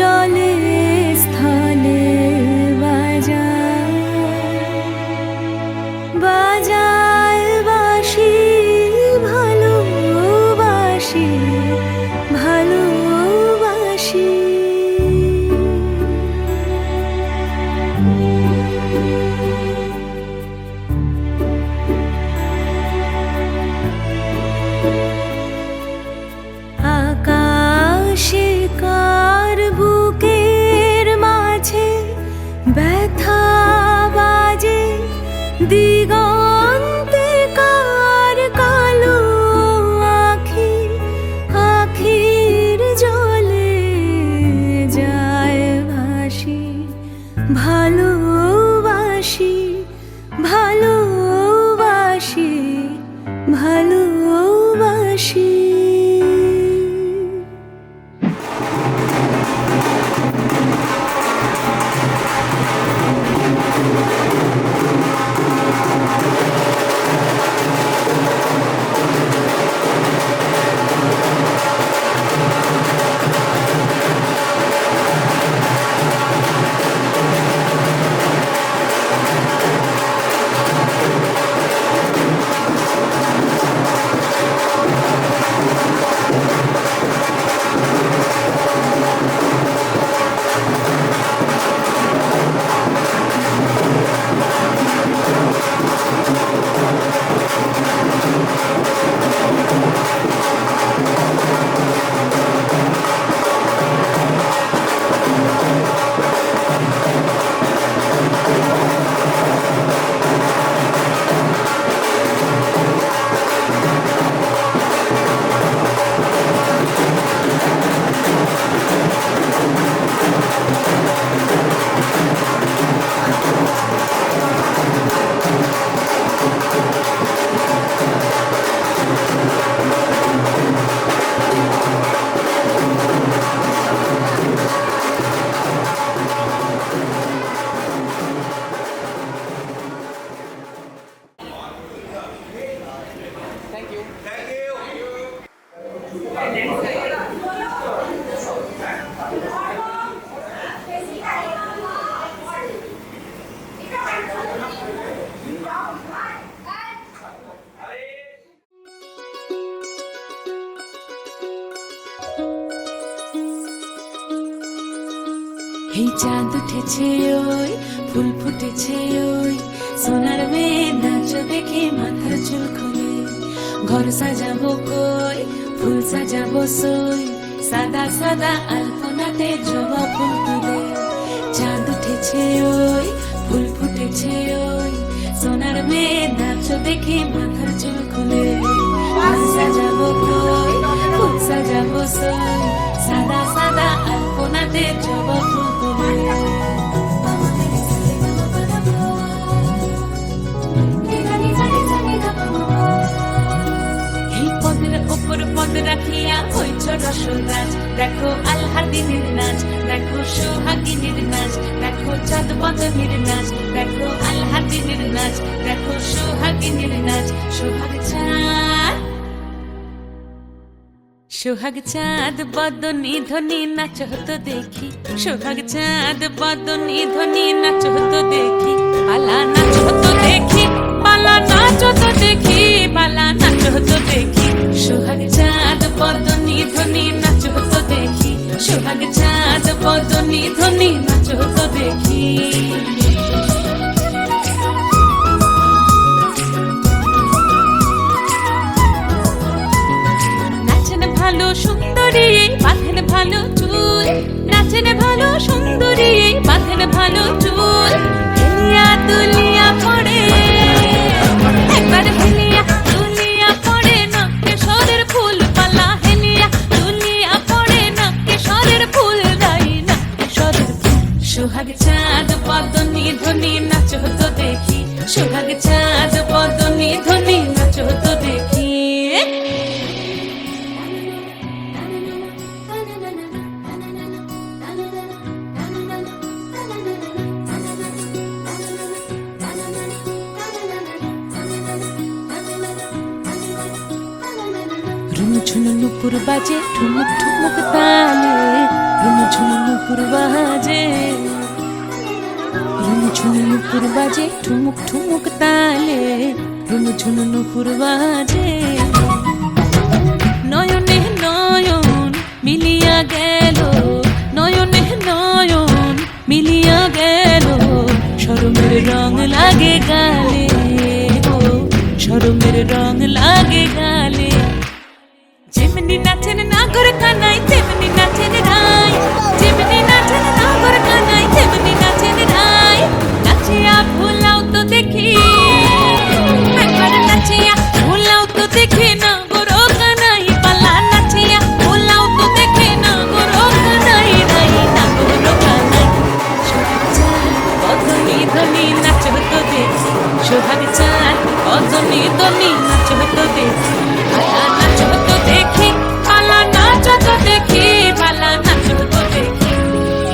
জলে স্থলে বাজায় বাজায় বাঁশি ভালোবাসি ভালোবাসি। আকাশে কার বুকের মাঝে ব্যথা বাজে, দিগন্তে কার কালো আখি আখির জলে যায় ভাসি ভালোবাসি ভালোবাসি ভালোবাসি। এই চাঁদ উঠেছে ওই ফুল ফুটেছে ওই সোনার মেয়ে নাচ দেখে মাথার চুল খুলে, ঘর সাজাবো কই ফুল সাজাবো সই, সাদা সাদা আলপনাতে জবা ফুল তুলে। চাঁদ উঠেছে ওই ফুল ফুটেছে ওই সোনার মেয়ে নাচ দেখে মাথার চুল খুলে, ঘর সাজাবো কই ফুল সাজাবো সই, সাদা সাদা আলপনাতে জবা ফুল তুলে। এই পদের ওপর পদ রাখিয়া হইছ রসরাজ, দেখো আলহাদিনের নাচ, দেখো সোহাগিনীর নাচ, দেখো চাঁদ বদনের নাচ, দেখো আলহাদিনের নাচ, দেখো সোহাগিনীর নাচ। সোহাগ চাঁদ বদনী ধ্বনি নাচ হতো দেখি, সোহাগ চাঁদ বদনী ধ্বনি নাচ হতো দেখি, পালা নাচ হতো দেখি, পালা নাচ হতো দেখি, পালা নাচ হতো দেখি। সোহাগ চাঁদ বদনী ধ্বনি নাচ হতো দেখি, সোহাগ চাঁদ বদনী ধ্বনি নাচ হতো দেখি। ভালো সুন্দরী বাঁধেন ভালো চুল, নাচেন ভালো সুন্দরী বাঁধেন ভালো চুল, হেলিয়া দুলিয়া পড়ে একবার হেলিয়া দুলিয়া পড়ে নাকে সরের ফুল পালা, হেলিয়া দুলিয়া পড়ে নাকে সরের ফুল দাই নাকে সরের ফুল। সোহাগ চাঁদ বদনী ধ্বনি নাচ হতো দেখি, সোহাগ চাঁদ বদনী ধ্বনি নাচ হতো দেখি। ঝুনু নুপুর বাজে ঠুমুক ঠুমুক তালে, ঝুনু ঝুনু নুপুর বাজে, ঝুনঝুন নুপুর বাজে ঠুমুক ঠুমুক তালে, ঝুনঝুন নুপুর বাজে। নয়নে নয়ন মিলিয়া গেল, নয়নে নয়ন মিলিয়া গেল, শরমের রং লাগে গালে, ও শরমের রং লাগে গালে। যেমনি নাচেন নাগর কানাই তেমনি নাচেন রাই, যেমনি নাচেন নাগর কানাই তেমনি নাচেন রাই। নাচিয়া ভোলাও তো দেখি, একবার নাচিয়া ভোলাও তো দেখি নাগর কানাই পালা, নাচিয়া ভোলাও তো দেখি নাগর কানাই রাই, নাগর কানাই। সোহাগ চাল অদনি ধনি নাচ তো দেখি, সোহাগ চাল অদনি ধনি নাচ তো দেখি, পালা নাচ তো দেখি, পালা নাচ তো দেখি, পালা নাচ তো দেখি।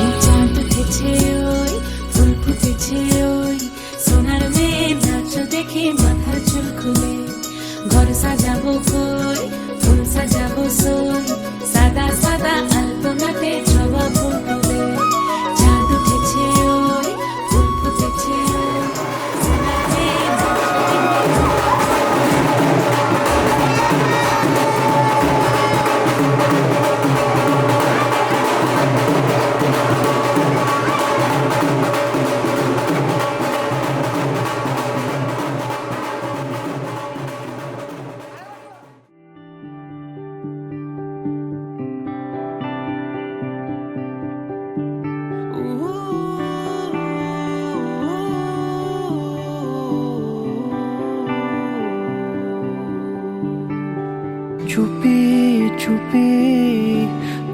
এই চাঁদ উঠেছে ওই, ফুল ফুটেছে ওই, সোনার মেয়ে নাচ দেখি মাথার চুল খুলে। ঘর সাজাবো কই, ফুল সাজাবো সই, সাদা সাদা আলপনাতে জবা ফুল তুলে। চাঁদ উঠেছে ওই, ফুল ফুটেছে ওই, সোনার মেয়ে নাচ দেখি। চুপি চুপি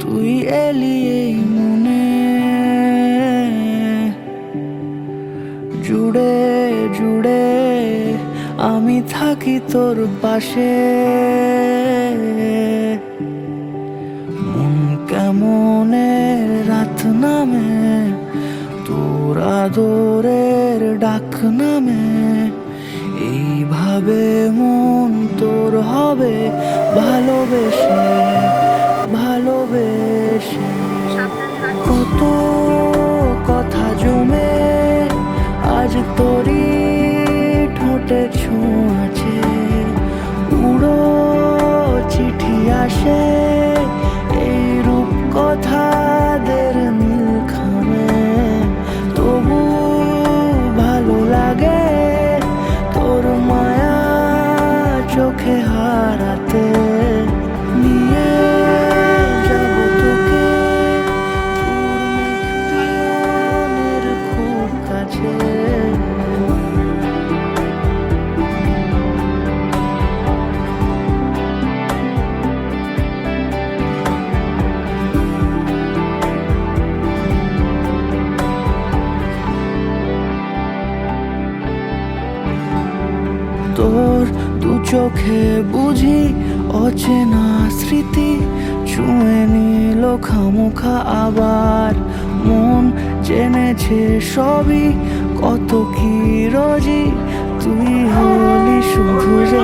তুই এলি এই মনে, জুড়ে জুড়ে আমি থাকি তোর পাশে। মন কেমনে রাত নামে, তোর আদরের ডাক নামে, এইভাবে মন তোর হবে ভালোবেসে ভালোবেসে। কত কথা জমে আজ তোরই ঠোঁটে ছোঁয়াছে, উড়ো চিঠি আসে এই রূপ কথাদের নীল খামে। তবু ভালো লাগে তোর মায়া চোখে হারাতে, নিয়ে যাব তোকে তোর মেঘের খুব কাছে। তোর দু চোখে বুঝি অচেনা স্মৃতি, ছুঁয়ে নিল খামোখা আবার মন জেনেছে সবই, কত কি রোজি তুই হলি শুধু যে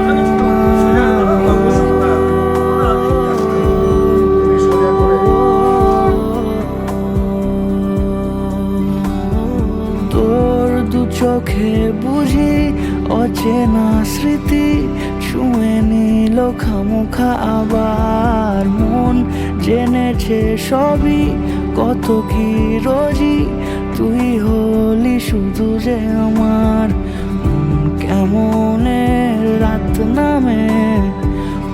তোর দু চোখে বুঝি অচেনা স্মৃতি, ছুঁয়ে নিল খামোখা আবার মন জেনেছে সবই, কত কি রোজি তুই হলি শুধু যে আমার। কেমনে রাত নামে,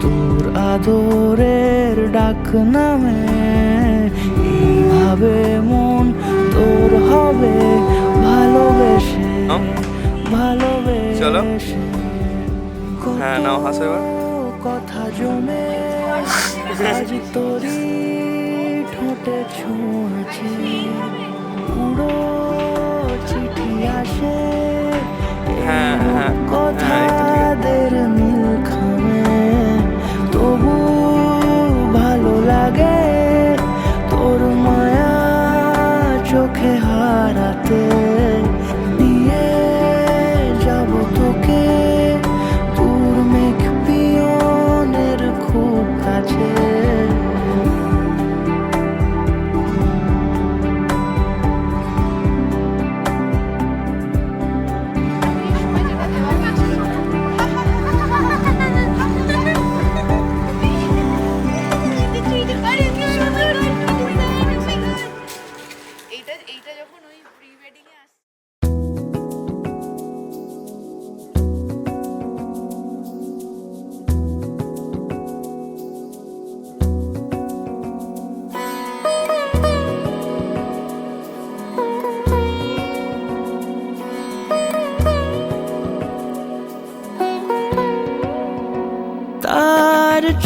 তোর আদরের ডাক নামে, এইভাবে মন তোর হবে ভালোবেসে ভালোবেসে। হ্যাঁ নাও হাসো এবার। কথা জমে আজ তোরই ঠোঁটে ছোঁয়াছে, উড়ো চিঠি আসে হ্যাঁ হ্যাঁ কথাদের নীল খামে। তবু ভালো লাগে তোর মায়া চোখে হারাতে, নিয়ে যাব তোকে তোর মেঘ পিয়নের খুব কাছে।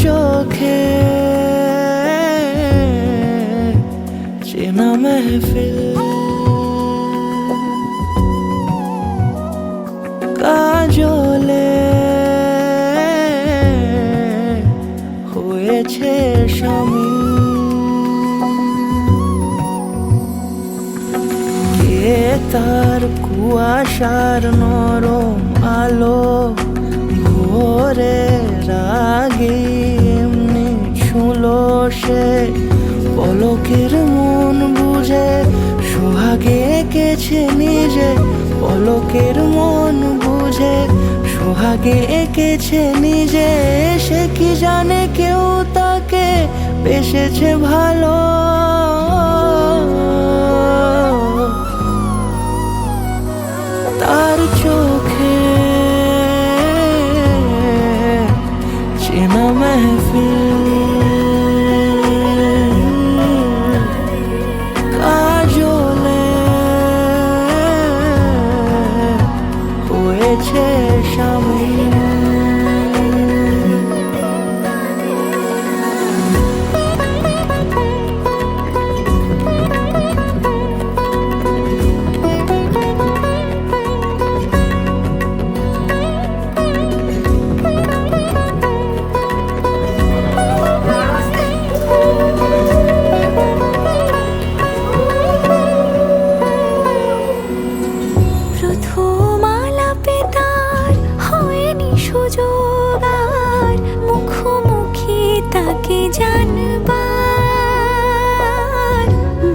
চোখে চেনা মেহফিল, কাজলে হয়েছে শামিল। কে তার কুয়াশার নরম আলো ভোরের আগে এমনি ছুঁলো সে, পলকের মন বুঝে সোহাগে এঁকেছে নিজে, পলকের মন বুঝে সোহাগে এঁকেছে নিজে। সে কি জানে কেউ তাকে বেসেছে ভালো, তার চোখে চেনা মেহফিল, কাজলে হয়েছে শামিল। প্রথম আলাপে তার হয়নি সুযোগ আর মুখোমুখি তাকে জানবার,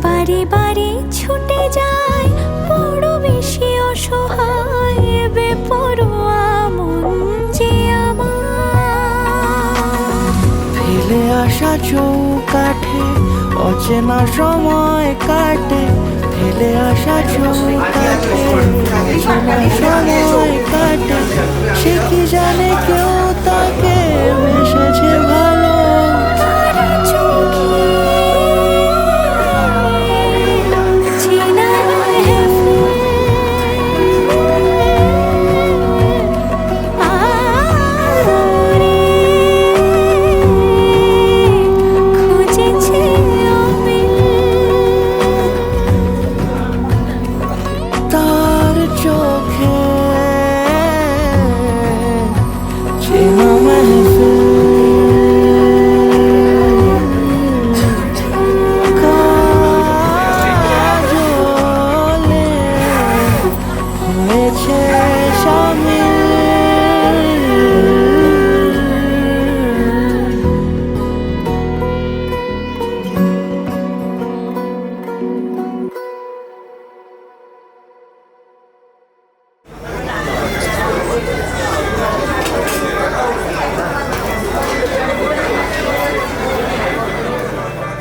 বারে বারে ছুটে যায় বড় বেশি অসহায় বেপরোয়া মন যে আমার। ফেলে আসা চৌকাঠে অচেনা সময় কাটে, ফেলে আসা চৌকাঠে অচেনা সময় কাটে। সে কি জানে কেউ তাকে বেসেছে ভালো, তার চোখে চেনা মেহফিল, আরে খুঁজেছে অমিল। তার চোখে চেনা মেহফিল, কাজলে হয়েছে শামিল।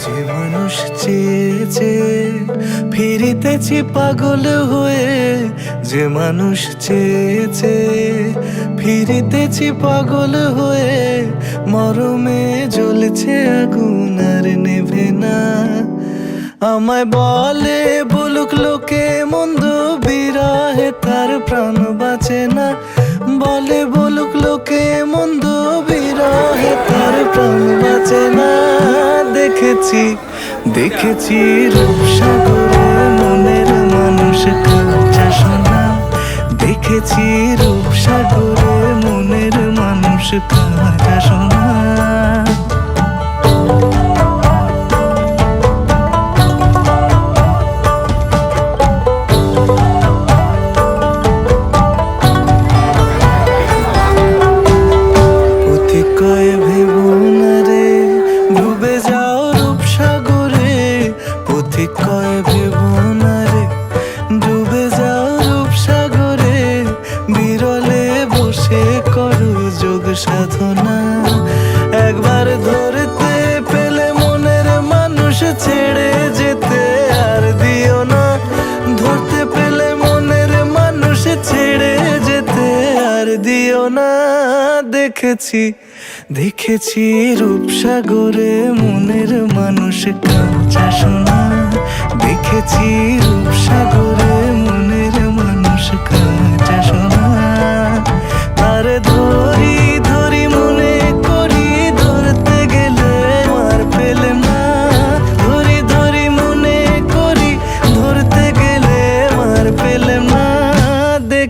যে মানুষ চেয়েছে ফিরিতেছি পাগল হয়ে, যে মানুষ চেয়েছে ফিরিতেছি পাগল হয়ে, মরমে জ্বলছে আগুন আর নেভে না। আমায় বলে বলুক লোকে মন্দ, বিরহে তার প্রাণ বাঁচে না। বলে বলুক লোকে মন্দ, বিরহে তার প্রাণ বাঁচে না। দেখেছি দেখেছি রূপসাগরে মনের মানুষ কাঁচা সোনা, দেখেছি রূপসাগরে মনের মানুষ কাঁচা সোনা। কয় ভেবো না রে ডুবে যাও রূপসাগরে, পথিক কয় ভেবো না রে ডুবে যাও রূপসাগরে, বিরলে বসে করো যোগ সাধনা। একবার ধরতে পেলে মনের মানুষ ছেড়ে যেতে আর দিও না, ধরতে পেলে মনের মানুষ ছেড়ে যেতে আর দিও না। দেখেছি দেখেছি রূপসাগরে মনের মানুষ কাঁচা সোনা, দেখেছি রূপসাগরে মনের মানুষ কাঁচা সোনা। তার ধরি ধরি মনে করি ধরতে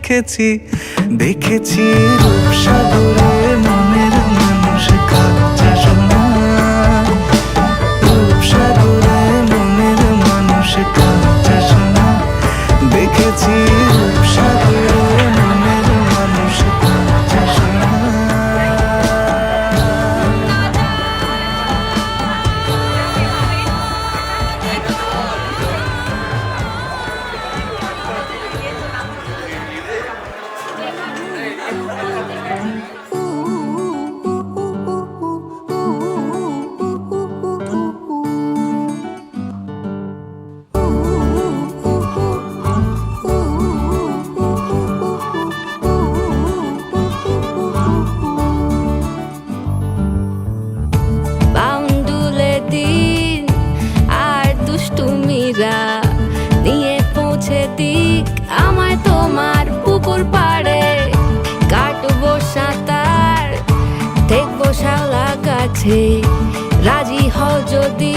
দেখেছি দেখেছি রূপসাগরে মনের মানুষ কাঁদছে সোনা রূপসাগরে মনের মানুষ কাঁদছে সোনা দেখেছি রূপসাগরে মনের মানুষ কাঁদছে সোনা বাউন্ডুলে দিন আর দুষ্টুমিরা নিয়ে পৌঁছে দিক আমায় তোমার পুকুর পাড়ে কাটবো সাঁতার দেখবো শাওলা গাছে রাজি হও যদি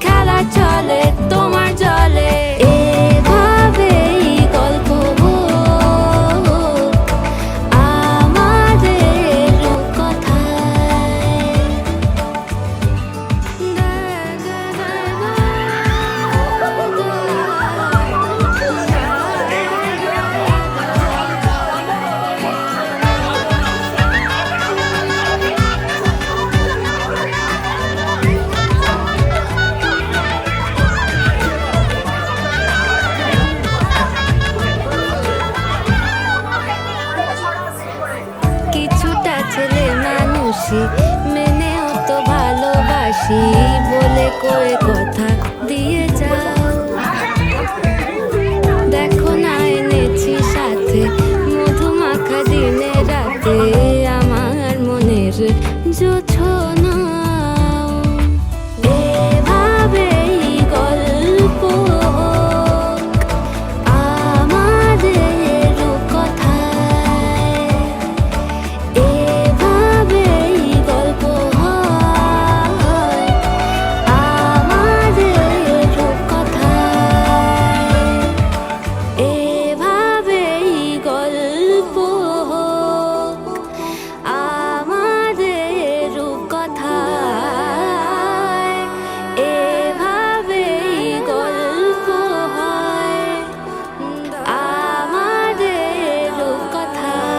খেলা চলে তোমার জলে এভাবেই গল্প হোক আমাদের কথায় কিছুটা ছেলে মানুষই মেনেও তো ভালোবাসি বলে কয়ে কথা দিয়ে যাও দেখো না এনেছি সাথে মধুমাখা দিনে রাতে আমার মনের জোছনা এভাবেই গল্প হোক আমাদের কথায় এভাবেই গল্প হয় আমাদের কথায় এভাবেই গল্প হোক আমাদের কথায় এভাবেই গল্প হয় আমাদের কথায়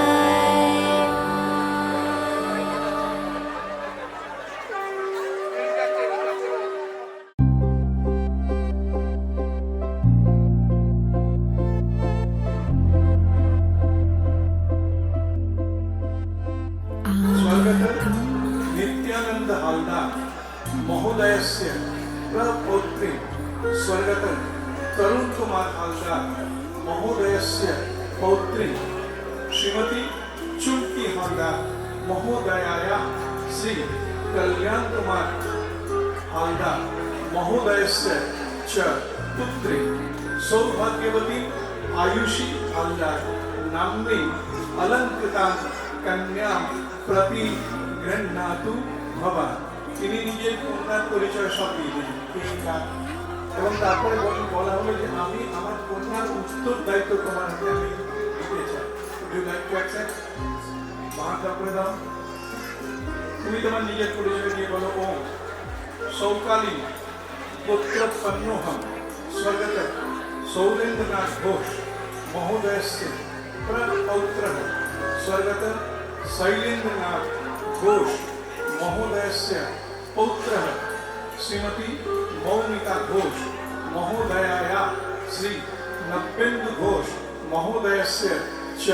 नित्यानंद हालदार महोदयस्य प्रपौत्री स्वर्गत तरुण कुमार हालदार महोदयस्य पौत्री श्रीमती चुमकी हालदार महोदयाया श्री कल्याण कुमार हालदार महोदयस्य च पुत्री सौभाग्यवती आयुषी हालदार नाम्नी अलंकृता कन्या प्रति गृह्णातु भवा তিনি নিজের কন্যার পরিচয় সব দিয়ে দিলেন এবং তারপরে বলা হলো যে আমি আমার কন্যার উত্তরদায়িত্ব তোমার হাতে আমি দিতে চাই ইউ লাইক টু অ্যাকসেপ্ট মাথা করে দাও তুমি তোমার নিজের পরিচয় দিয়ে বলো ওম সৌকালী পুত্র পন্নোহম স্বর্গত सौरेन्द्रनाथ घोष महोदयस्य प्रपौत्रः स्वर्गत शैलेन्द्रनाथ घोष महोदयस्य पौत्रः श्रीमती मौमिता घोष महोदयाया श्री नव्येन्दु घोष महोदयस्य च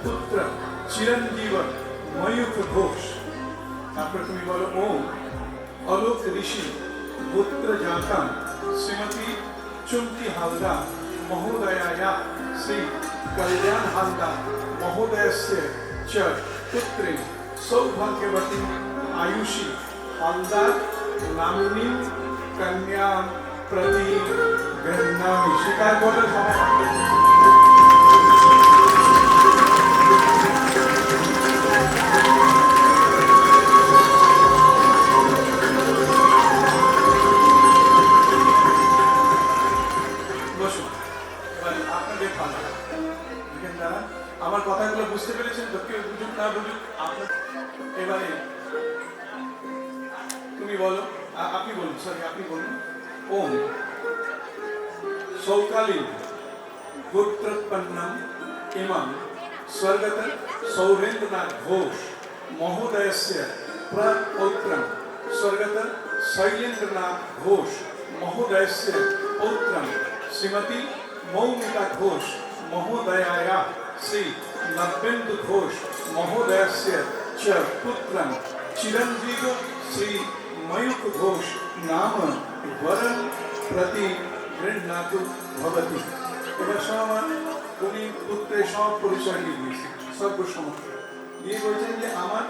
पुत्र चिरंजीव मयूख घोष तापर तुम्हें बोलो ओम अलोक ऋषि पुत्र जाता श्रीमती चुमकी हालदार महोदयाया श्री कल्याण हालदार महोदयस्य च पुत्री सौभाग्यवती आयुषी हालदार नामिनी कन्या प्रति गृह्णामि स्वीकार बोलो বুঝতে পেরেছেন তো? কেউ বুঝুক না বুঝুক আপনার এবারে তুমি বলো, আপনি বলুন, সরি আপনি বলুন। ওম सौकालीन गोत्रोत्पन्नम इमं स्वर्गत सौरेन्द्रनाथ घोष महोदयस्य प्रपौत्रं स्वर्गत शैलेन्द्रनाथ घोष महोदयस्य पौत्रं श्रीमती मौमिता घोष महोदयायाः श्री नव्येन्दु घोष महोदयस्य च पुत्रं चिरंजीव श्री मयूख घोष नाम वरं प्रति गृह्णातु भवति। এবার সমান উনি পুত্রের সব পরিচয় নিয়ে দিয়েছেন, সর্বসমর্থ দিয়ে বলছেন যে আমার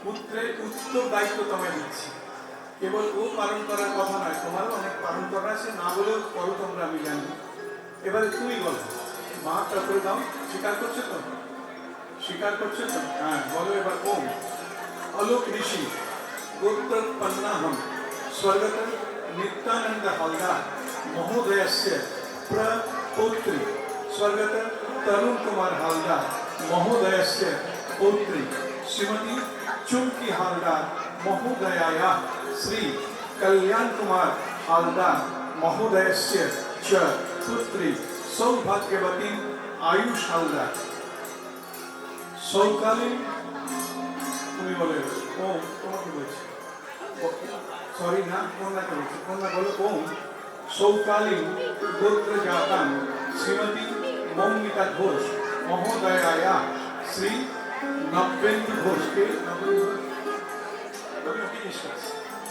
পুত্রের উত্তর দায়িত্ব তোমায় দিচ্ছি। কেবল ও পালন করার কথা নয়, তোমারও অনেক পালন করা আছে, না বলেও করো তোমরা, আমি জানি। এবারে তুমি বলো, মা তারপরে দাও। স্বীকার করছো তো? স্বীকার করছো তো? হ্যাঁ বলো এবার। ওম अलोक ऋषि गोत्रोत्पन्नाहं स्वर्गत नित्यानंद हलदार महोदयस्य प्रपौत्री स्वर्गत तरुण कुमार हलदार महोदयस्य पौत्री श्रीमती चुमकी हलदार महोदयायाः श्री कल्याण कुमार हलदार महोदयस्य च पुत्री सौभाग्यवती आयुष हलदार। सौकालीन তুমি বলে ওম, তোমাকে বলছি, সরি না, কন্যাকে বলছি, কন্যা বলো। ওম सौकालीन गोत्र जातां श्रीमती मौमिता घोष महोदयायाः श्री नव्येन्दु घोष के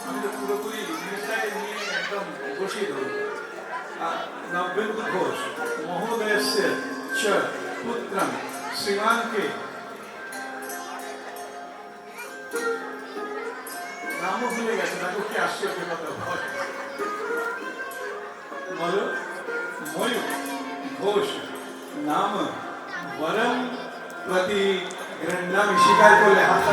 আমি তো পুরোপুরি জিনিসটাকে নিয়ে একদম বসিয়ে দেবো। नव्येन्दु घोष महोदयस्य च पुत्रं श्रीमान के नामों भूले गए थे, नामों की आश्चर्य बता बोलो। मयूख घोष नाम वरम प्रति गृह्णामि। स्वीकार कर ले, हाथ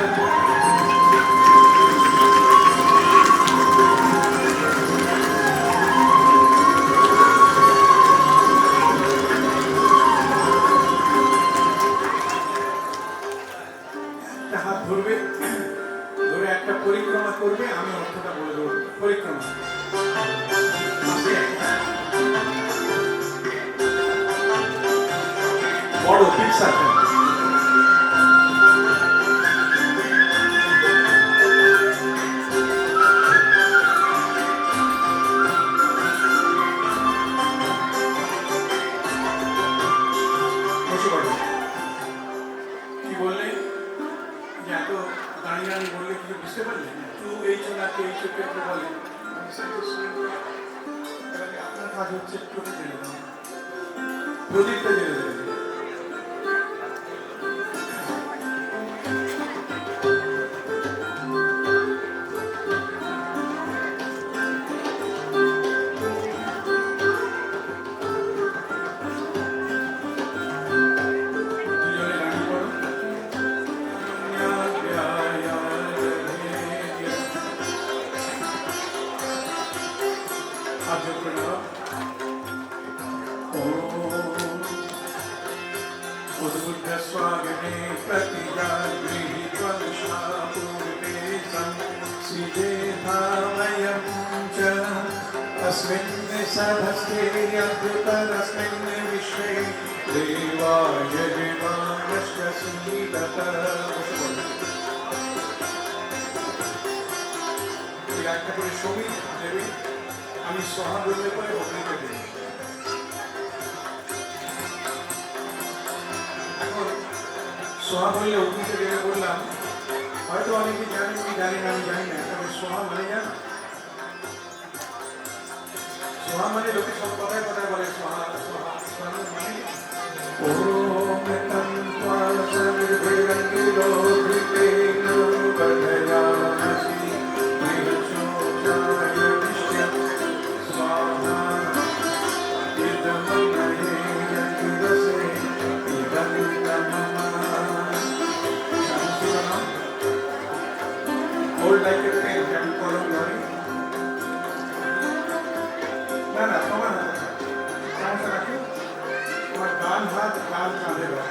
হাত ধরবে, ধরে একটা পরিক্রমা করবে, আমি অর্থটা বলে দেবো। পরিক্রমা বড় পিকচার কি বললে, যে এত দাঁড়িয়ে দাঁড়িয়ে বললে কিছু বুঝতে পারলে? টু এইচ না কে এইচ কে বলে। আপনার কাজ হচ্ছে প্রদীপটা জেলে দেবেন, প্রদীপটা জেলে দেবেন। स्वागने प्रतिजागृहीत्वंशापूर्णेशं च अस्मिन् सधस्ते अद्भुतरस्मिन् विश्वे देवाय देवानश्च सीदतः। একটা করে ছবি দেবে, আমি সহা বললে পরে অগ্নিকে দেবে। এখন সোহা বললে অগ্নিকে দেবে বললাম, হয়তো অনেকে জানেন কি জানি না, আমি জানি না। তবে সোহা মানে জানো, সোহা মানে লোকে সব কথায় কথায় বলে সোহা সোহা সোহা মানে ওম তন্ত্বা সর্বৈরঙ্গিলো ধৃতেনো বধয়ামসি বিরচোজায় বিষ্ণু স্বাহা ইদমন্নয়ে যজ্ঞরসে ইদমিদমমা। Hold like a pen, can you follow me? না না সমান সমস্যা রাখো, তোমার ডান হাত ডান কাঁধে দাও।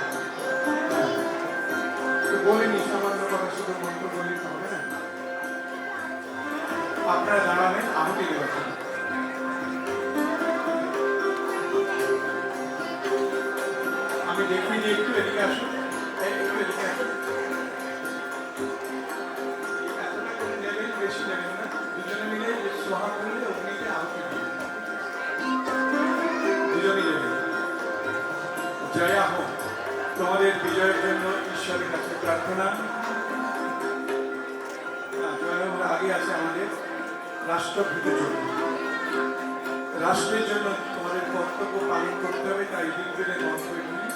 আপনারা দাঁড়াবেন আহুতি দেওয়ার জন্য। আমি দেখি যে একটু এদিকে আসুন, একটু এদিকে আসুন। এতটা করে নেবেন, বেশি নেবেন না। দুজনে মিলে সোহা করলে অগ্নিতে আহুতি দিন। দুজনে নেবেন। জয়া হোক, তোমাদের বিজয়ের জন্য ঈশ্বরের কাছে প্রার্থনা। আগে আছে আমাদের রাষ্ট্রভূত জন্য, রাষ্ট্রের জন্য তোমাদের কর্তব্য পালন করতে হবে। তাই ঋগ্বেদের মন্ত্র এগুলি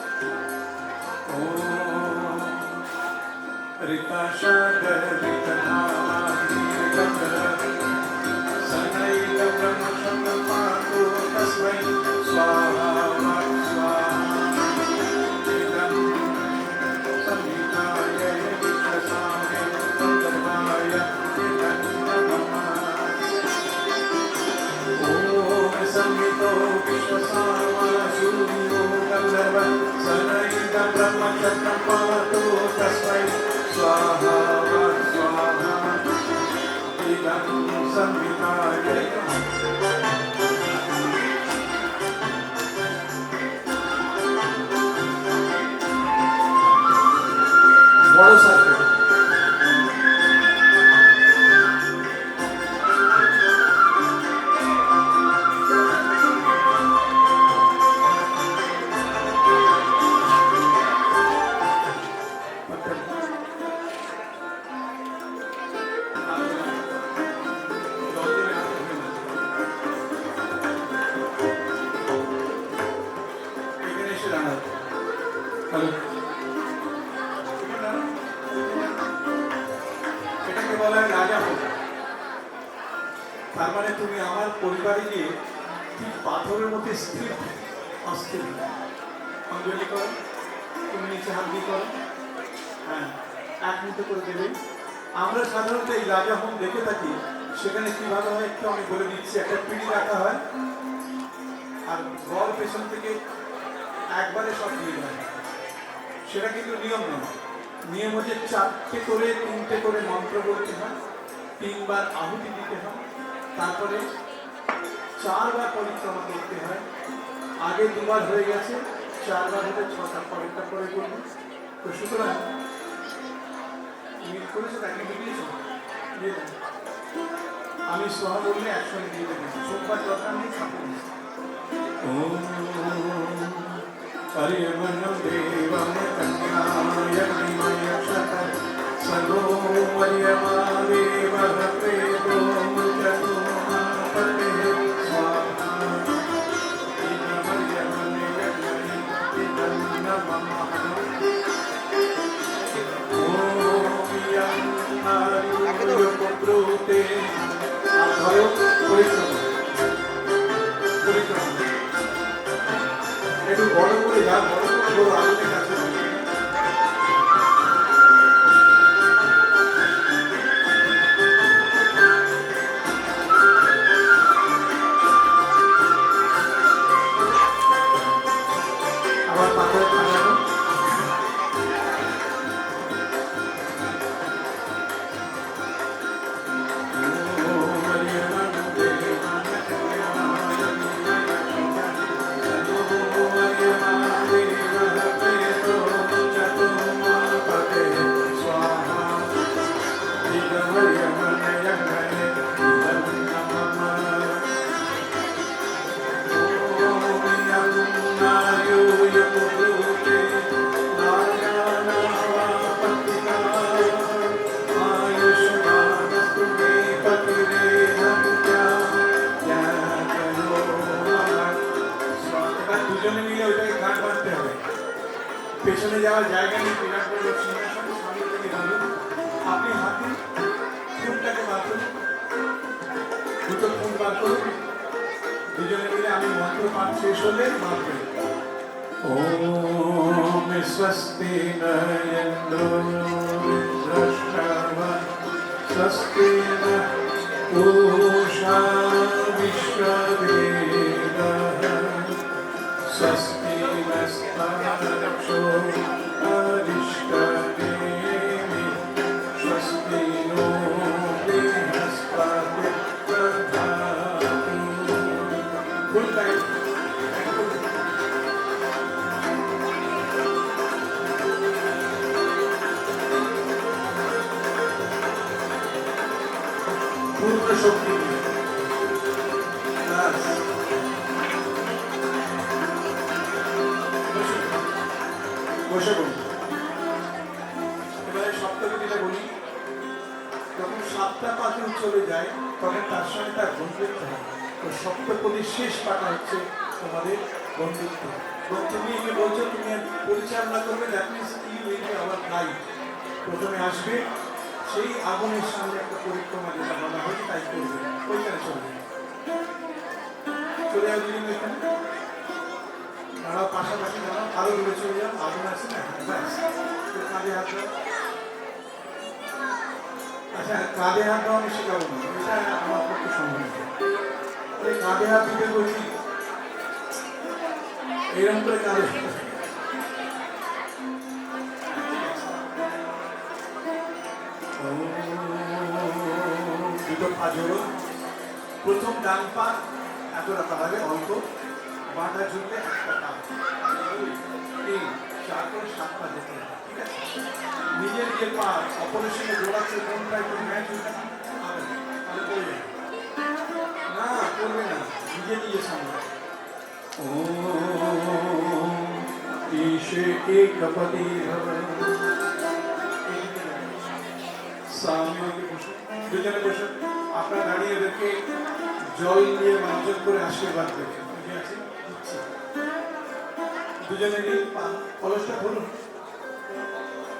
বড় সার্কেল। এটাকে বলা হয় রাজা হোক। তার মানে তুমি আমার পরিবারে গিয়ে ঠিক পাথরের মধ্যে স্থির, অস্থির। অঞ্জলি করো, তুমি নিচে হাত দিয়ে করো, হ্যাঁ, এক মুহূর্ত করে দেবে। আমরা সাধারণত এই রাজা হোম দেখে থাকি, সেখানে কিভাবে হয় একটু আমি বলে দিচ্ছি। একটা পিঁড়ি রাখা হয় আর বল পেছন থেকে একবারে সব দিয়ে দেয়। সেটা কিন্তু নিয়ম নয়। নিয়ম হচ্ছে 4টে করে 3টে করে মন্ত্র বলতে হয়, 3 বার আহুতি দিতে হয়, তারপরে 4 বার পরিক্রমা করতে হয়। আগে 2 বার হয়ে গেছে, 4 বার হলে 6টা পরেরটা পরে করবো। তো সুতরাং তুমি করেছো, তাকে বুঝিয়েছো, আমি সোহা বললে একসঙ্গে দিয়ে দেবেন। সোমবার দরকার নেই, ছাপে हरिमन्नं देवं कन्यायज्ञमयक्षत सर्वो वयमादेवः प्रेतो मुचतो मापतेः स्वाहा পুত্রতে ধরো পরিক্রমা পরিক্রমা একটু বড় করে যা, বড় করে বড় আগুনের কাছে আবার পাথর খাওয়ানো। দুজনে মিলে ওইটাকে গান বাঁধতে হবে। পেছনে যাওয়ার জায়গা নেই, বিরাট বড় সিংহাসন, সামনে থেকে ধরুন। আপনি হাতে ফুলটাকে বাঁধুন, দুটো ফুল বার করুন। দুজনে মিলে আমি মন্ত্র পাঠ শেষ হলে বাঁধবেন। ওম স্বস্তি ন ইন্দ্রো ইন্দ্রশ্রবণ স্বস্তি ন পূষা বিশ্ববেদঃ स्वस्ति नस्तारक्षो अरिष्टनेमि स्वस्ति नो बृहस्पतिः বসে বলুন। এবারে সপ্তপদীটা বলি। যখন সাতটা পাখি চলে যায় তখন তার সঙ্গে তার বন্ধুত্ব হয়। তো সপ্তপদীর শেষ পাতা হচ্ছে তোমাদের বন্ধুত্ব। এবং তুমি একে বলছো তুমি পরিচালনা করবে, that means you will be our guide. প্রথমে আসবে, সেই আগুনের সামনে একটা পরিক্রমা যেটা বলা হয় তাই করবে, ওইখানে চলে যাবে। চলে যাবে দুজন ওইখানে, তারাও পাশাপাশি দাঁড়াও, আরো দূরে চলে যাও, আগুন আছে না, ব্যাস কাঁধে হাত দাও। আচ্ছা, কাঁধে হাত দাও আমি শেখাবো না, এটা আমার পক্ষে সম্ভব না। ওই কাঁধে হাত দিতে বলছি, এইরকম করে কাঁধে দুটো পা জোড়ো। প্রথম ডান পা এতটা পাড়াবে অল্প, বাঁটা ঝুললে একটা পা, 3, 4 করে 7 পা যেতে হবে, ঠিক আছে? নিজের যে পা অপরের সঙ্গে জোড়াচ্ছে কোনটা একটু ম্যাচ হয়ে তাহলে পড়ে যাবে না, করবে না, নিজে নিজে সামনে। ও ঈশে একপতি ভব। সামনে বসে, দুজনে বসে, আপনার দাঁড়িয়ে এদেরকে জল দিয়ে মার্জন করে আশীর্বাদ দেবেন। ঠিক আছে, দিচ্ছি। দুজনে নিয়ে কলসটা ধরুন,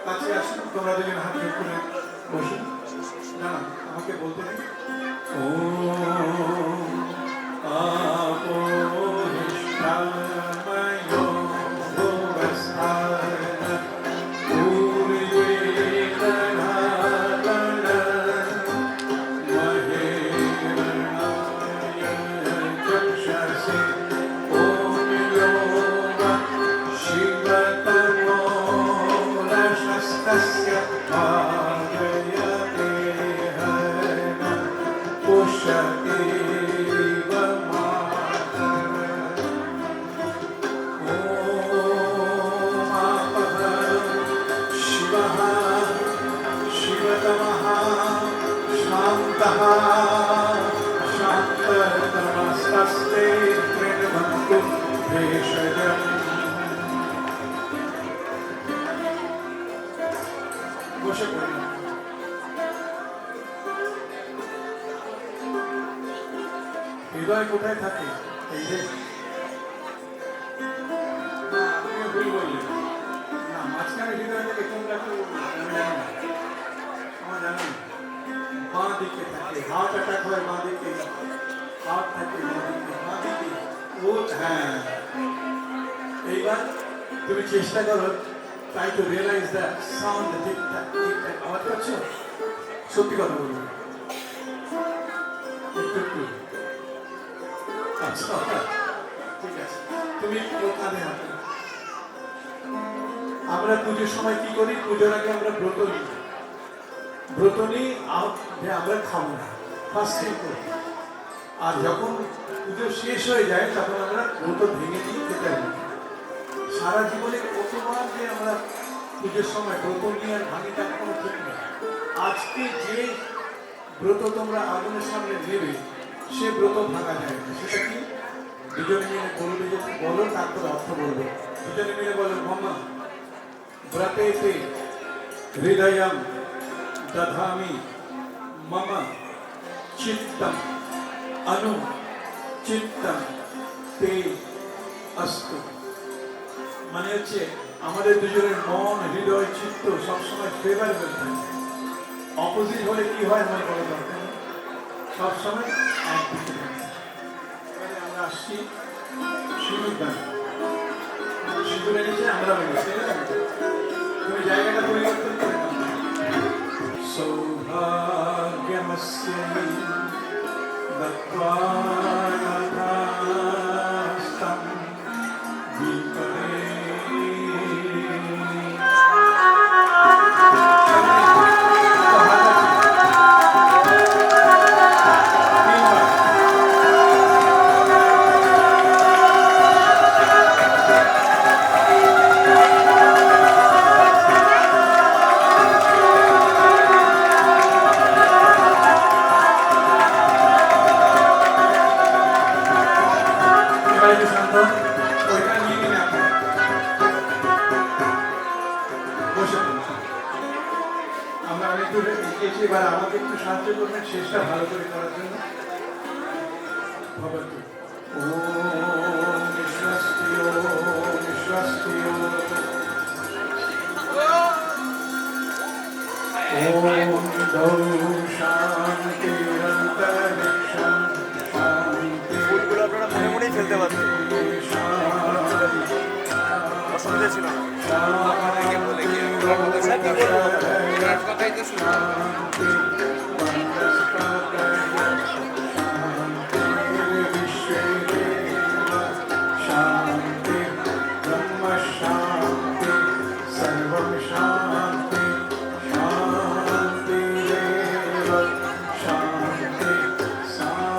কাছে আসুন, তোমরা দুজন হাত যোগ করে বসুন। না না, আমাকে বলতে নেই। ও বসে পড়লাম। হৃদয় কোথায় থাকে? এই যে আপনি ভুল বললেন না, মাঝখানে হৃদয় থেকে কোনটা আমার জানেন, বাঁ দিকে থাকে। হার্ট অ্যাটাক হয় বাঁ দিকে, হার্ট থাকে বাঁ দিকে। ও হ্যাঁ, এইবার তুমি চেষ্টা করো, try to realize the sound, ঠিকঠাক ঠিকঠাক আওয়াজ পাচ্ছ? সত্যি কথা বলবো, একটু একটু। আচ্ছা ঠিক আছে, তুমি কাঁধে হাত। আমরা পুজোর সময় কি করি? পুজোর আগে আমরা ব্রত নিই। ব্রত নিই যে আমরা খাবো না, ফাস্টিং করি। আর যখন পুজো শেষ হয়ে যায় তখন আমরা ব্রত ভেঙে দিয়ে খেতে হবে। সারা জীবনে কতবার যে আমরা পুজোর সময় ব্রত নিয়ে আর ভাঙি, তার কোনো ঠিক নেই। আজকে যে ব্রত তোমরা আগুনের সামনে নেবে, সে ব্রত ভাঙা যায় না। সেটা কি? দুজনে মিলে বলবে, যে বলো, তারপর অর্থ বলবে। দুজনে মিলে বলো, মামা ব্রতেতে হৃদয়ম দধামি মম চিত্তম অনু চিত্তম তে অস্তু। মানে হচ্ছে আমাদের দুজনের মন, হৃদয়, চিত্ত সবসময় ফেভারেবল থাকে। অপোজিট হলে কি হয় আমার বড় দরকার, সবসময় একদিকে থাকে। আমরা আসছি সিঁদুর দান, সিঁদুরে নিচে আমরা বেরোচ্ছি। তুমি জায়গাটা পরিবর্তন করে নাও। সৌভাগ্যমস্য দত্ত্বা যথাস্तं বিপদে। দূরে এগিয়েছি, এবার আমাকে একটু সাহায্য করবেন শেষটা ভালো করে করার জন্য। ভবতু ওম নিঃশ্বাসটি ওম নিঃশ্বাসটি ওম দৌ শান্তিরন্তরিক্ষং শান্তি। ফুলগুলো আপনারা মনে মনেই ফেলতে পারতেন, অসুবিধা ছিল না। আমাদেরকে বলে কি স্যার কি বলবো, ওনার কথাই তো শুনলাম। শান্তি ব্রহ্ম শান্তি সর্বম শান্তি শান্তি শান্তি সামা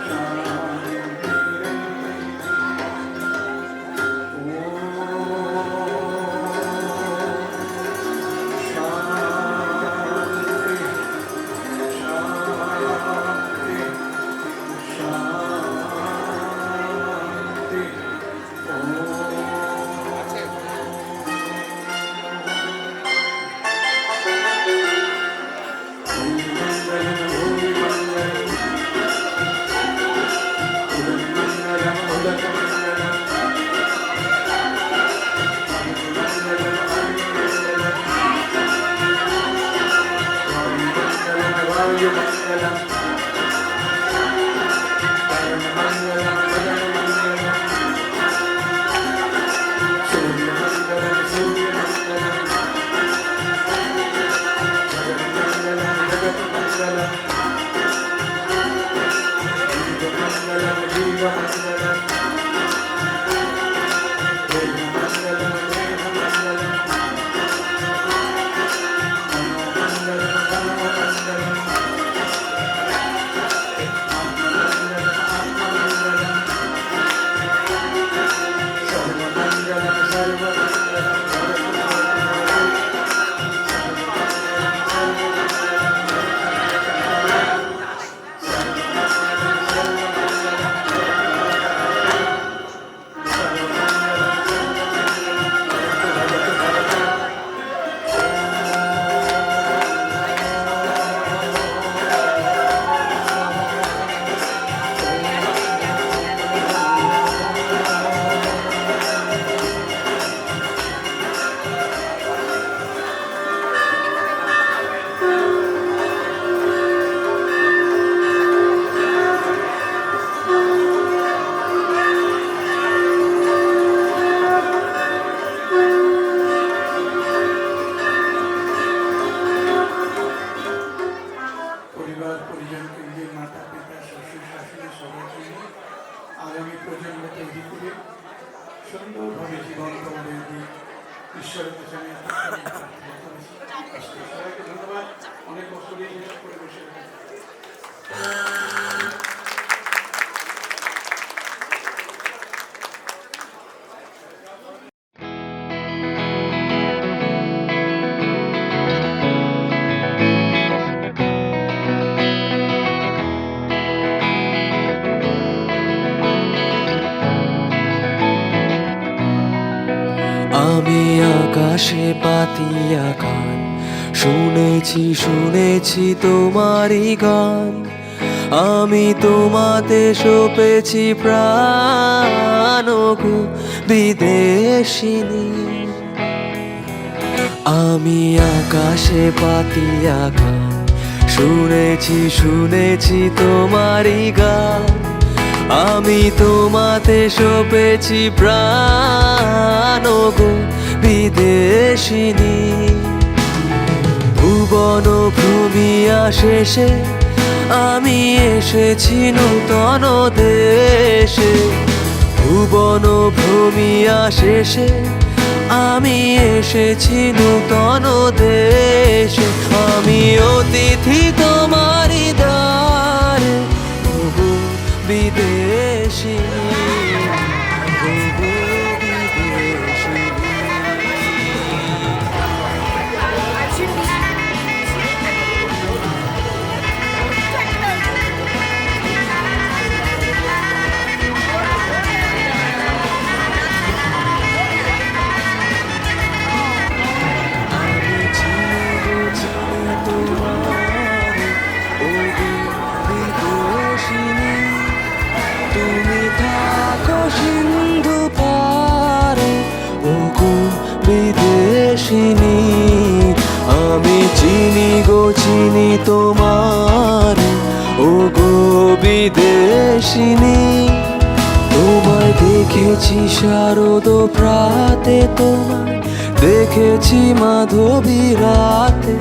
শান্তি। পরিবার পরিজনকে নিয়ে মাতা পিতা শ্বশুর শাশুড়ি সবাইকে নিয়ে আগামী প্রজন্ম তৈরি করে সুন্দরভাবে জীবন তোমাদের দিক ঈশ্বরের কাছে আমি প্রার্থনা করেছি। সবাইকে ধন্যবাদ, অনেক কষ্ট দিয়ে হিসাব করে বসে রেখেছি। আমি আকাশে পাতিয়া গান শুনেছি শুনেছি তোমারই গান, আমি তোমাতে সপেছি প্রাণ গো বিদেশিনী। আমি আকাশে পাতিয়া গান শুনেছি শুনেছি তোমারই গান, আমি তোমাতে সপেছি প্রাণ গো বিদেশিনী। ভুবন ভূমিয়া শেষে আমি এসেছি নূতন দেশে, ভুবন ভূমিয়া শেষে আমি এসেছি নূতন দেশে। আমি অতিথি তোমারই দ্বারে ওগো বিদেশিনী, ওগো বিদেশিনী। আমি চিনি চিনি গো চিনি তোমার ও গো বিদেশিনী তোমায় দেখেছি শারদ প্রাতে তোমায় দেখেছি মাধবী রাতে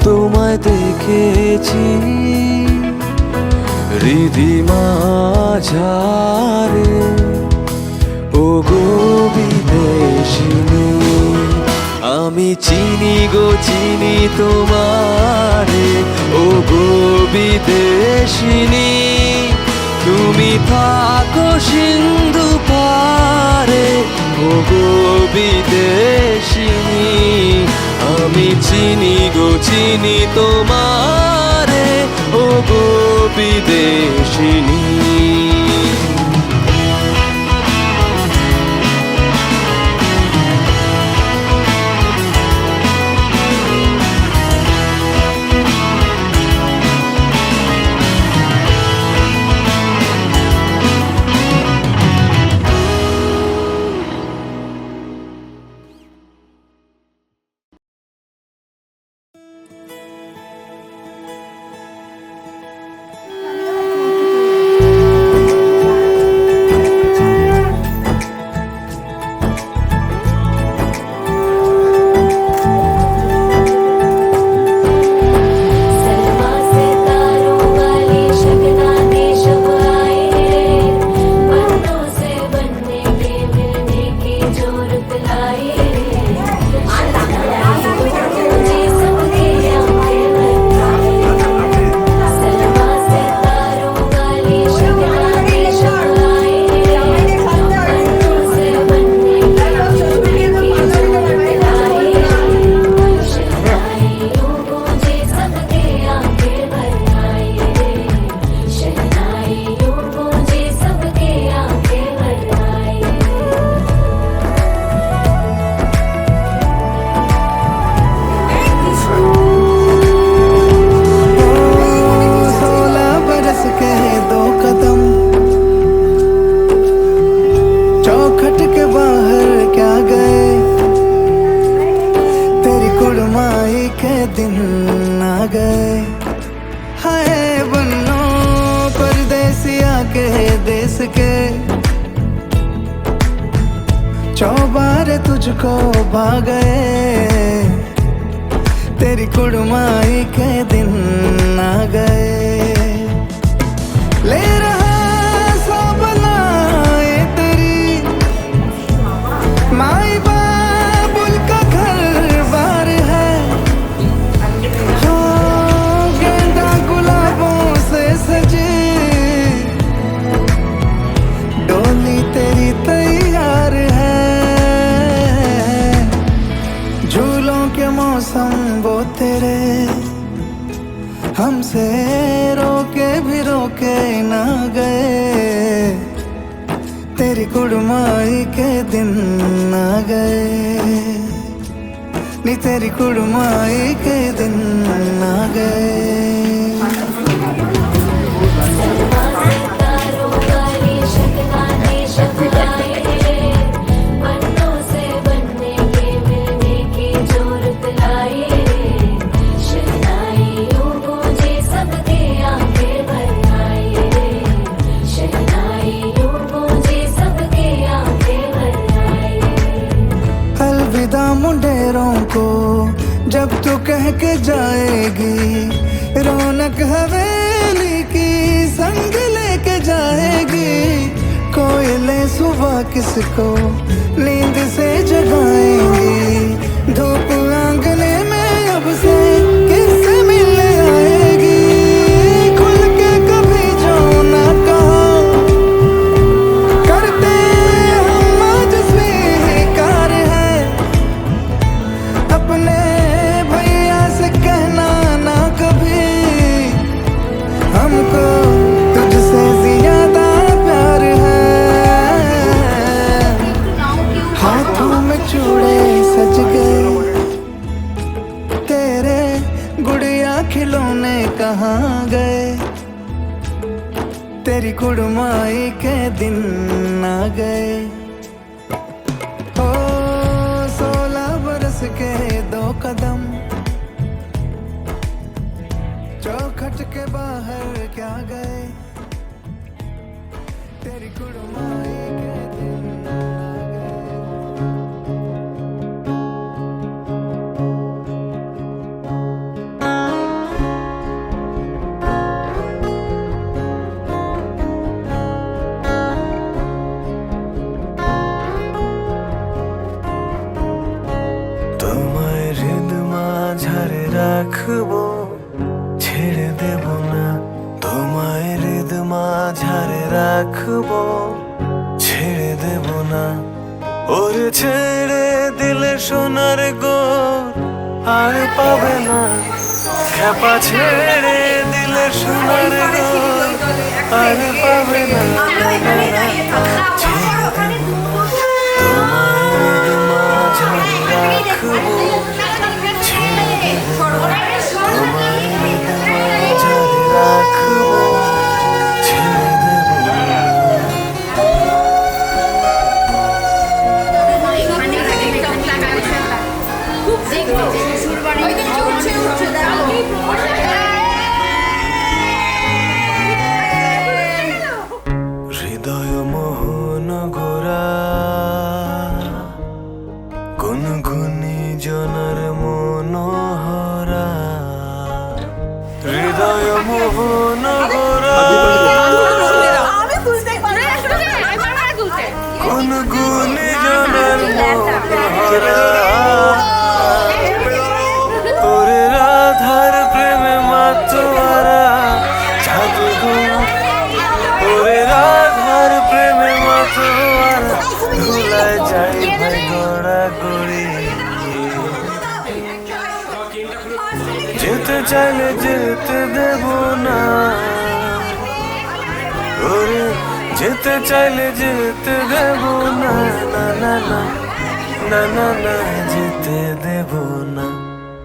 তোমায় দেখেছি হৃদি মাঝারে ও গো বিদেশিনী আমি চিনি গো চিনি তোমারে ও গো বিদেশিনী তুমি থাকো সিন্ধু পারে ও গো বিদেশিনী আমি চিনি গো চিনি তোমারে ও গো বিদেশিনী सलमा सितारों वाली शगना देश आए बन्नों से बनने के मिलने की जोरत लाए मुझे सबके आंखें बनाए सलमा सितारों वाली शगना देश आए बन्नों से बनने के मिलने की जोरत लाए शहनाइयों मुझे सबके आंखें बनाए शहनाइयों मुझे सबके आंखें बनाए 16 बरस के 2 कदम चौखट के बाहर क्या गए तेरी कुड़माई के दिन आ गए हाय बन्नो परदेसिया के देश के चौबारे तुझको भा गए तेरी कुड़माई के दिन आ गए ले रहा सब बनाए तेरी माई बाबुल का घर बार है हो गेंदा गुलाबों से सजी डोली तेरी तैयार है झूलों के मौसम वो तेरे हमसे रोके भी रोके ना गए तेरी कुड़माई के दिन आ गए नी तेरी कुड़माई के दिन आ गए सलमा सितारों वाली शगना देश आए बन्नों से बनने के मिलने की जोरत लाए शहनाइयों मुझे सबके आंखें बनाए शहनाइयों मुझे सबके आंखें बनाए अलविदा मुंडेरों को जब तू कह के जाएगी रौनक हवेली की संग लेके जाएगी कोयले सुबह किसको नींद से जगाएंगी धूप आंगने में अब से किससे मिलने आएगी खुल के कभी जो ना कहा करते हम आज स्वीकार है अपने भैया से कहना ना कभी हमको तुझसे ज्यादा प्यार है हाथों में चूड़े सज गए तेरे गुड़िया खिलौने कहाँ गए तेरी कुड़माई के दिन आ गए ओ 16 बरस के 2 कदम कुड़माई के दिन लगे তোমায় হৃদ মাঝারে রাখবো ছেড়ে দেব না তোমায় হৃদ মাঝারে রাখবো ছেড়ে দেব না ওরে ছেড়ে দিলে সোনার গোর আর পাবে না খেপা ছেড়ে দিলে সোনার গোর আর পাবে না তোমায় হৃদ মাঝারে রাখবো ছেড়ে দেব না তোমায় হৃদ মাঝারে রাখবো ছেড়ে দেব না হৃদয় মোহন গোরা কোন গুণী জনার মনোহরা হৃদয় মোহন গোরা কোন গুণী জনার মনোহরা ওরে রাধার প্রেমে মাতোয়ারা জাদুঘর ওরে রাধার প্রেমে মাতোয়ারা ভুলায় যাই ভাই গড়া গড়ি যেতে চাইলে যেতে দেব না ওরে যেতে চাইলে যেতে দেব না না না না না না না যেতে দেব না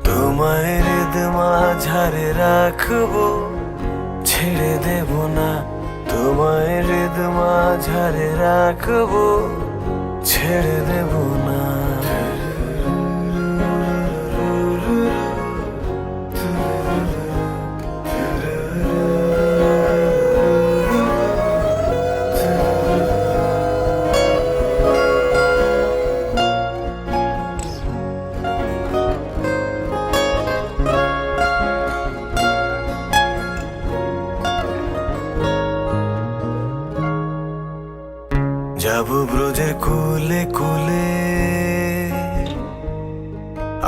তোমায় হৃদ মাঝারে রাখবো ছেড়ে দেব না তোমায় হৃদ মাঝারে রাখবো ছেড়ে দেব না যাব ব্রজের কুলে কুলে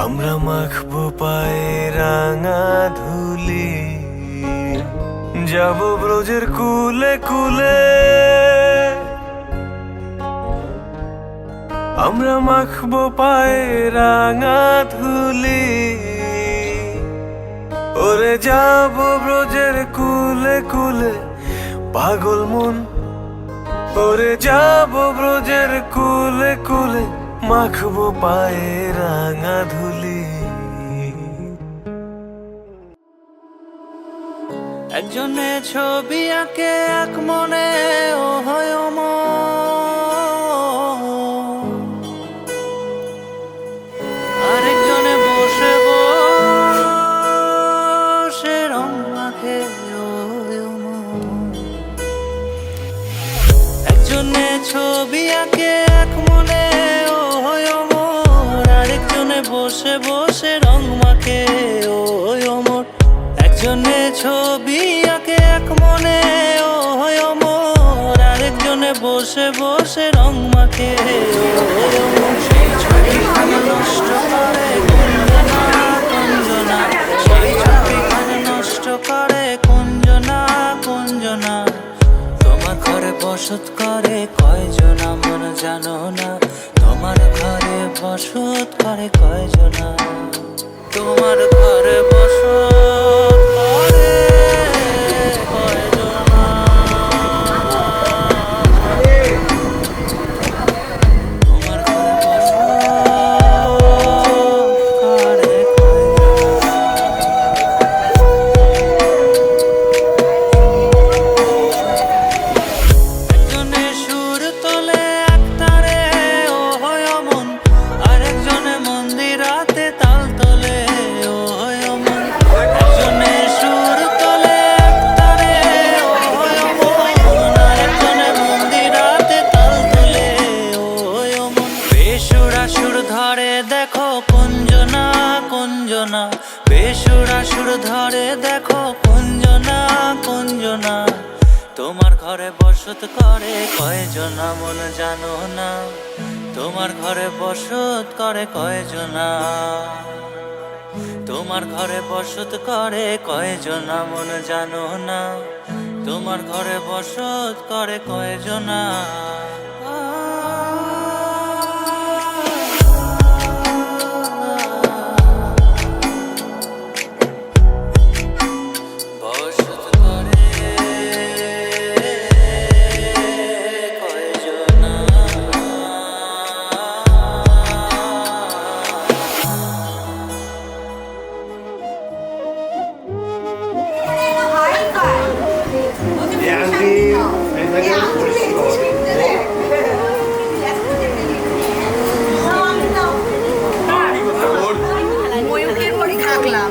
আমরা মাখবো পায়ে রাঙা ধুলি যাব ব্রজের কুলে কুলে আমরা মাখবো পায়ে রাঙা ধুলি ওরে যাব ব্রজের কুলে কুলে পাগল মন ওরে যাব ব্রজের কুলে কুলে মাখবো পায়ে রাঙা ধুলি একজনে ছবি আঁকে এক মনে ও হয় আরেকজনে বসে বসে রং মাখে ও একজনে ছবি আঁকে এক মনে ও হয় আরেকজনে বসে বসে রং মাখে ও অমর একজনে ছবি আঁকে এক মনে ও হয় অমর আরেকজনে বসে বসে রং মাখে ও অমর সেই ছবিখানা নষ্ট করে কুঞ্জনা সেই ছবিখানা নষ্ট করে কুঞ্জনা কুঞ্জনা তোমার ঘরে বসত করে কয়জনা মন জানো না তোমার ঘরে বসত করে কয়জনা তোমার ঘরে বসত করে কয়জনা তোমার ঘরে বসত করে একজনে সুর তোলে এক তারে ও হয় মন আরেকজনে মন্দিরাতে তাল তোলে ও হয় মন একজনে না বেসুরা সুর ধরে দেখো কুঞ্জনা কুঞ্জনা তোমার ঘরে বসত করে কয়জনা মন জানো না তোমার ঘরে বসত করে কয়জনা তোমার ঘরে বসত করে কয়জনা মন জানো না তোমার ঘরে বসত করে কয়জনা বসত করে কয়জনা ময়ূরের বড়ি থাকলাম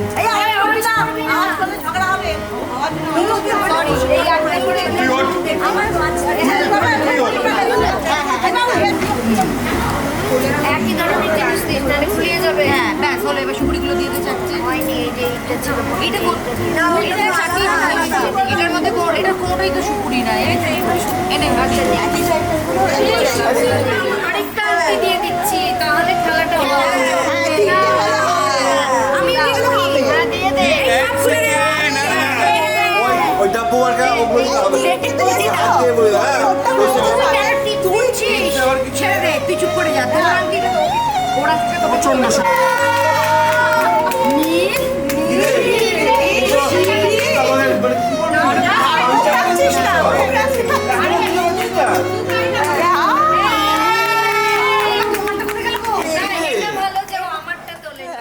একই ধরনের জিনিস দিন তাহলে ফুলিয়ে যাবে। হ্যাঁ ব্যাস হলো এবার সুপুরিগুলো দিয়ে দিতে চাচ্ছি হয়নি এই যে এইটা ছিল এটা এটার মধ্যে এটা কোনোটাই তো সুপুরি না এনে আরেকটা আলতি দিয়ে দিচ্ছি তাহলে খেলাটা হবে। আমি দিয়ে দে ওই ডাব্বু মার্কা ওগুলো হবে ছেড়ে দে তুই চুপ করে যা তোর আন্টি ওরা প্রচন্ড ভালো যাও আমারটা তোলে না।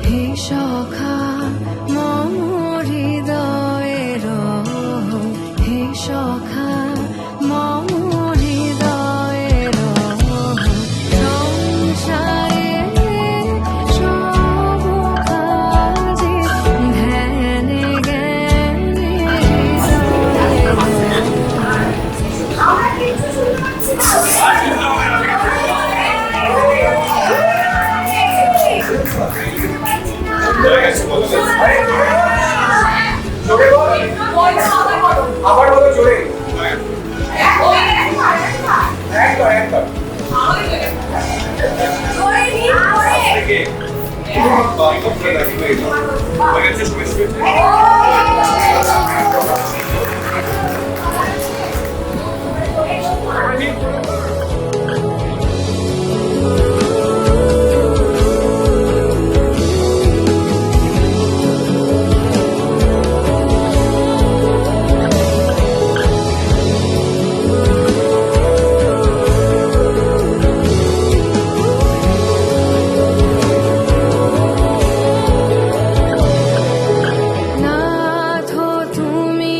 হে সখা মম হৃদয়ের হে সখা মম হৃদয়ের সংসারে সব কাজে ধ্যানে জ্ঞানে আবার বলো জোরে একদম একদম নাথ তুমি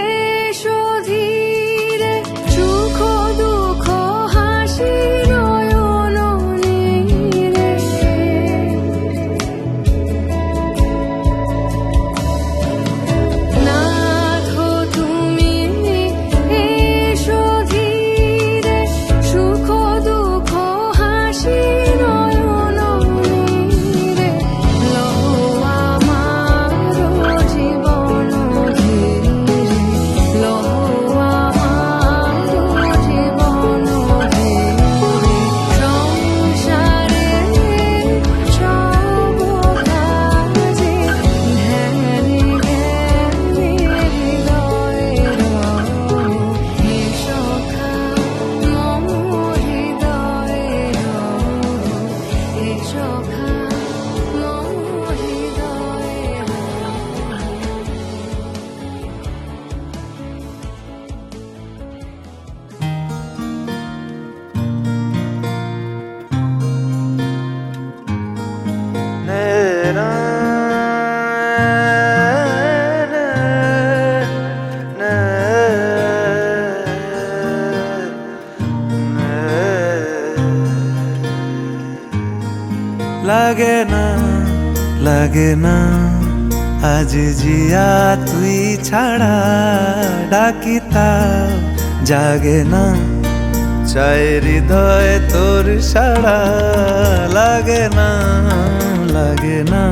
এসো ধীরে সুখ দুঃখ হাসি নয়ন নীরে নাথ তুমি এসো ধীরে সুখ দুঃখ হাসি নয়ন নীরে লও আমার জীবন ধীরে লও লাগে না লাগে না আজ জিয়া তুই ছাড়া ডাকি তাও জাগে না চাই হৃদয় তোর সারা লাগে না লাগে না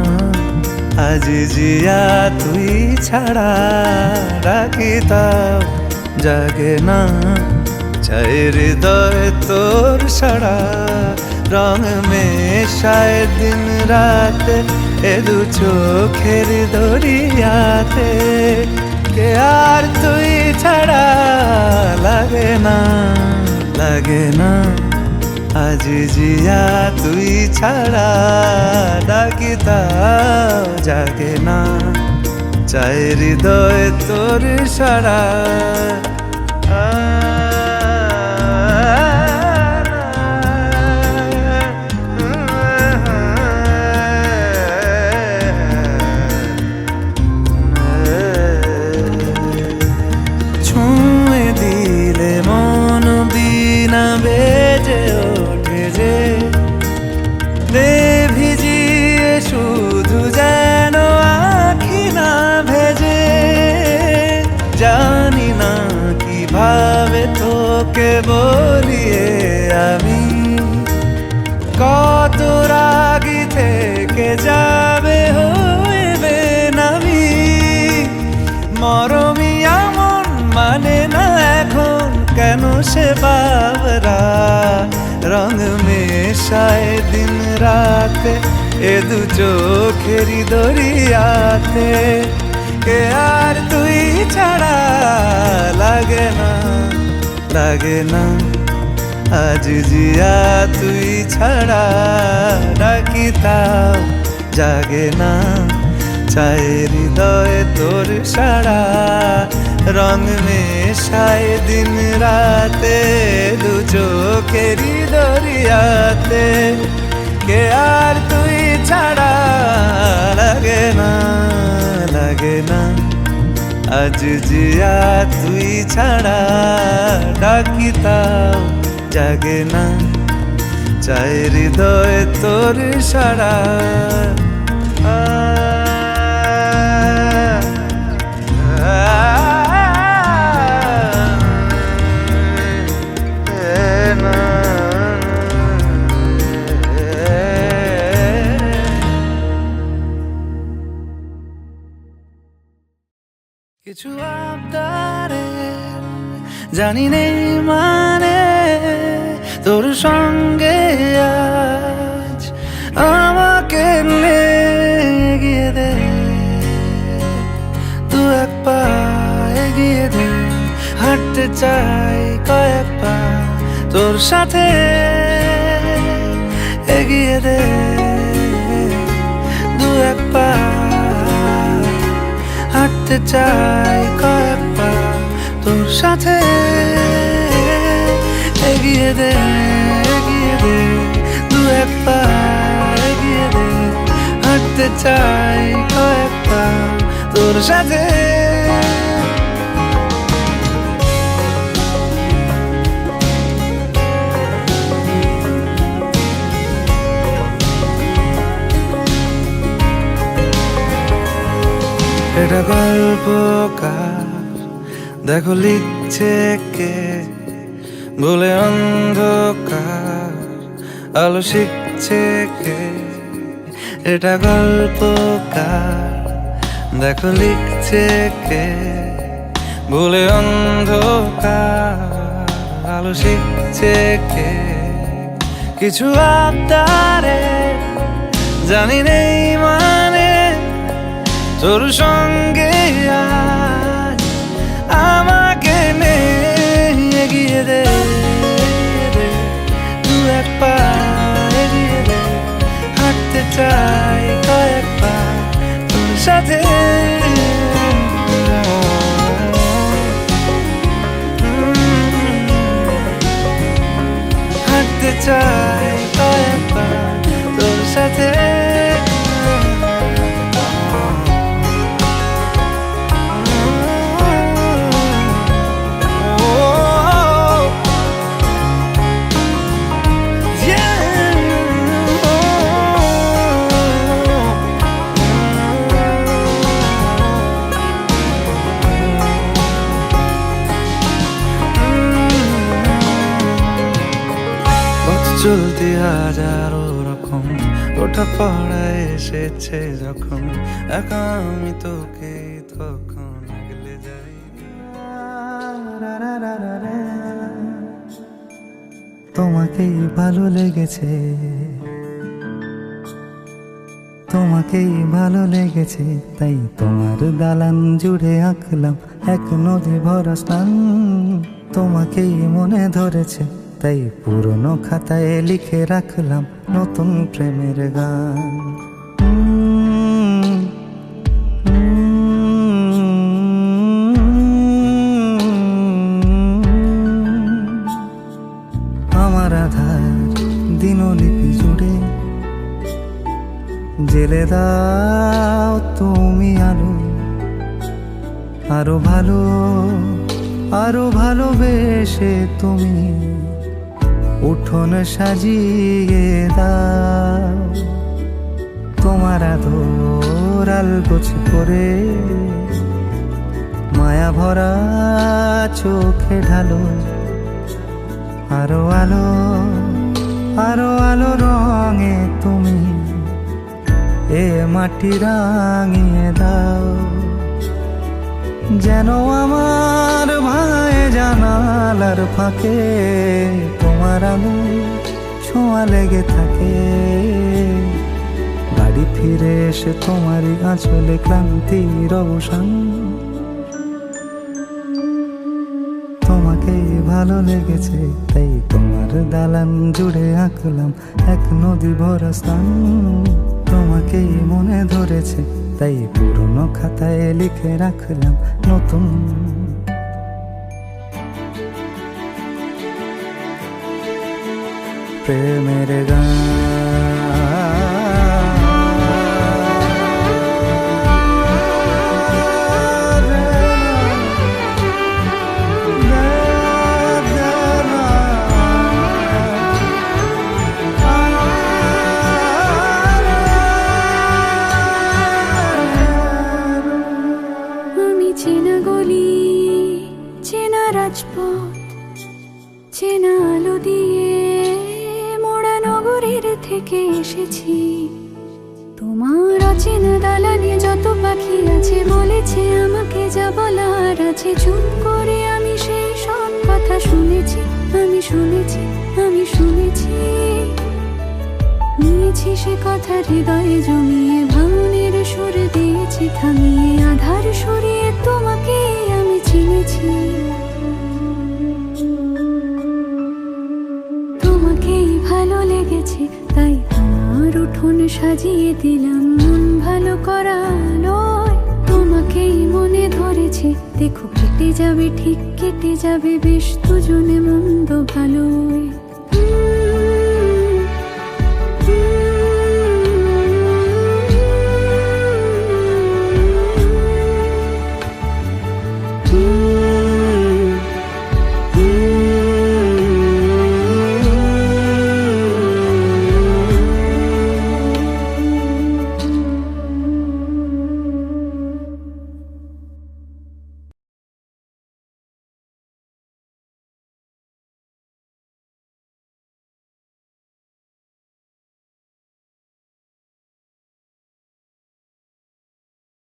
আজ জিয়া তুই ছাড়া ডাকি তাও জাগে না চাই হৃদয় তোর সারা রং মেশায় দিন রাত এ দু চোখের দরিয়াতে কে আর তুই ছাড়া লাগে না লাগে না আজ জিয়া তুই ছাড়া ডাকি তাও জাগে না চাই হৃদয় তোর সারা ছুঁয়ে দিলে মন বিনা বেজে ওঠে যে দে ভিজিয়ে শুধু যেন আখি না ভেজে জানি না কিভাবে তোকে বলিয়ে আমি কত রাগি থেকে যাবে হইবে নামি মরমি আমন মানে না এখন কেন সে বাবরা রং মেশায় দিন রাতে এ দু চোখেরি দরিয়াতে কে আর তুই ছাড়া লাগে না লাগে না আজ জিয়া তুই ছাড়া ডাকি তাও জাগে না চাই হৃদয় তোর সারা রং মেশায় দিন রাতে দু চোখেরি দরিয়াতে কে আর তুই ছাড়া লাগে না লাগে না আজ জিয়া তুই ছাড়া ডাকি তাও জাগে না চাই হৃদয় তোর সারা কিছু আবদারের জানি নেই মানে তোর সঙ্গে আজ আমাকে এগিয়ে দে তু এক পা এগিয়ে দে হাঁটতে চাই কয়েক পা তোর সাথে এগিয়ে দে দু এক পা হাঁটতে চাই কয়েক পা তোর সাথে এগিয়ে দে দু এক পা এগিয়ে দে হাঁটতে চাই কয়েক পা তোর সাথে এটা গল্পকার দেখো লিখছে কে বলে অন্ধকার আলো শিখছে কে এটা গল্পকার দেখো লিখছে কে বলে অন্ধকার আলো শিখছে কে কিছু আবদারে জানি নেই মানে তোর সঙ্গে আজ আমাকে এগিয়ে দে দু এক পা এগিয়ে দে হাঁটতে চাই কয়েক পা তোর সাথে হাঁটতে চাই কয়েক পা তোর সাথে চলতি হাজারো রকম ওঠা পড়ায় এসেছে যখন একা আমি তোকে তখন আগলে যাই। তোমাকেই ভালো লেগেছে, তোমাকেই ভালো লেগেছে, তাই তোমার দালান জুড়ে আঁকলাম এক নদী ভরা স্থান। তোমাকেই মনে ধরেছে, তাই পুরনো খাতায় লিখে রাখলাম নতুন প্রেমের গান। আমার আধার দিনলিপি জুড়ে জেলে দাও তুমি আলো, আরো ভালো আরো ভালোবেসে তুমি উঠোন সাজিয়ে দাও। তোমার আদর আলগোছ করে মায়া ভরা চোখে ঢালো, আরো আলো আরো আলো রঙে তুমি এ মাটি রাঙিয়ে দাও। যেন আমার ভাই জানালার ফাঁকে তোমার আলো ছোঁয়া লেগে থাকে। বাড়ি ফিরে এসে তোমারই আঁচলে ক্লান্তির অবসান। তোমাকেই ভালো লেগেছে, তাই তোমার দালান জুড়ে আঁকলাম এক নদী ভরা স্থান। তোমাকেই মনে ধরেছে, তাই পুরনো খাতায় লিখে রাখলাম নতুন প্রেমের গান। চেনা গলি, চেনা রাজপথ, চেনা আলো দিয়ে মোড়া নগরের থেকে এসেছি। তোমার অচেনা দালানে যত পাখি আছে বলেছে আমাকে যা বলার আছে। চুপ করে আমি সেই সব কথা শুনেছি, আমি শুনেছি, আমি শুনেছি। নিয়েছি সে কথা হৃদয়ে জমিয়ে, ভাঙনের সুর দিয়েছি থামিয়ে, আধার সরিয়ে তোমাকে আমি চিনেছি। তোমাকেই ভালো লেগেছে, তাই তোমার উঠোন সাজিয়ে দিলাম মন ভালো করা আলোয়। তোমাকেই মনে ধরেছে, দেখো কেটে যাবে ঠিক কেটে যাবে বেশ দুজনে মন্দ ভালোই।